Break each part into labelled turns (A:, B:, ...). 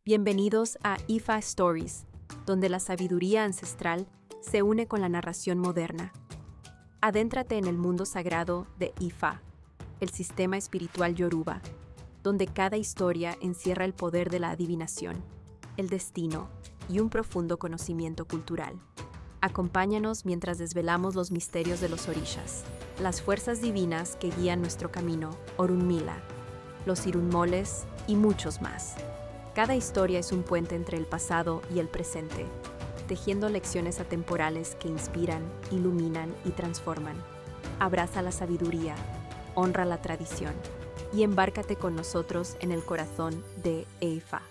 A: Bienvenidos a Ifa Stories, donde la sabiduría ancestral se une con la narración moderna. Adéntrate en el mundo sagrado de Ifa, el sistema espiritual yoruba, donde cada historia encierra el poder de la adivinación, el destino y un profundo conocimiento cultural. Acompáñanos mientras desvelamos los misterios de los orishas, las fuerzas divinas que guían nuestro camino, Orunmila, los irunmoles y muchos más. Cada historia es un puente entre el pasado y el presente, tejiendo lecciones atemporales que inspiran, iluminan y transforman. Abraza la sabiduría, honra la tradición y embárcate con nosotros en el corazón de Ifa.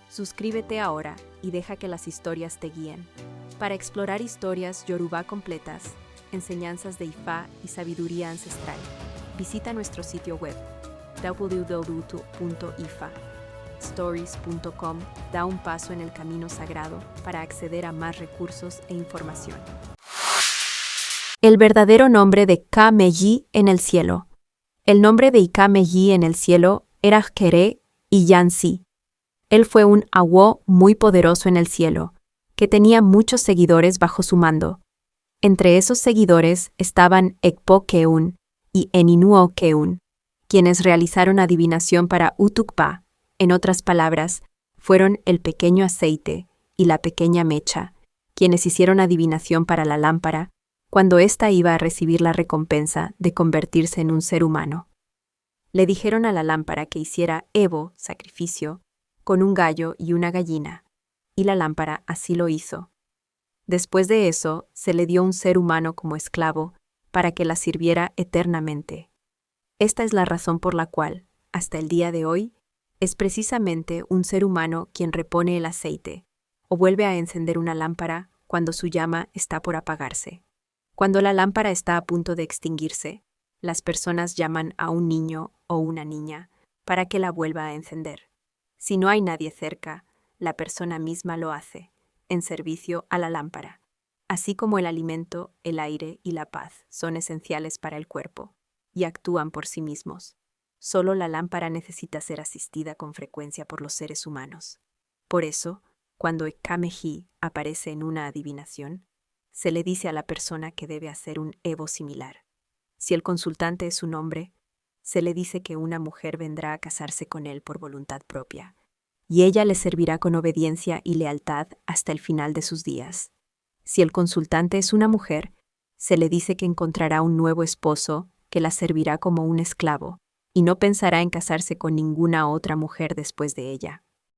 A: Suscríbete ahora y deja que las historias te guíen. Para explorar historias yoruba completas, enseñanzas de Ifa y sabiduría ancestral, visita nuestro sitio web www.ifastories.com. Da un paso en el camino sagrado para acceder a más recursos e información. El verdadero nombre de Ka-Meyi en el cielo. El nombre de Ika-Meyi en el cielo era Kere y Yansi. Él fue un Awo muy poderoso en el cielo, que tenía muchos seguidores bajo su mando. Entre esos seguidores estaban Ekpo Keun y Eninuo Keun, quienes realizaron adivinación para Utukpa. En otras palabras, fueron el pequeño aceite y la pequeña mecha, quienes hicieron adivinación para la lámpara cuando ésta iba a recibir la recompensa de convertirse en un ser humano. Le dijeron a la lámpara que hiciera Evo, sacrificio, con un gallo y una gallina, y la lámpara así lo hizo. Después de eso, se le dio un ser humano como esclavo para que la sirviera eternamente. Esta es la razón por la cual, hasta el día de hoy, es precisamente un ser humano quien repone el aceite o vuelve a encender una lámpara cuando su llama está por apagarse. Cuando la lámpara está a punto de extinguirse, las personas llaman a un niño o una niña para que la vuelva a encender. Si no hay nadie cerca, la persona misma lo hace, en servicio a la lámpara. Así como el alimento, el aire y la paz son esenciales para el cuerpo y actúan por sí mismos, solo la lámpara necesita ser asistida con frecuencia por los seres humanos. Por eso, cuando Ika-Meyi aparece en una adivinación, se le dice a la persona que debe hacer un Evo similar. Si el consultante es un hombre, se le dice que una mujer vendrá a casarse con él por voluntad propia, y ella le servirá con obediencia y lealtad hasta el final de sus días. Si el consultante es una mujer, se le dice que encontrará un nuevo esposo que la servirá como un esclavo, y no pensará en casarse con ninguna otra mujer después de ella.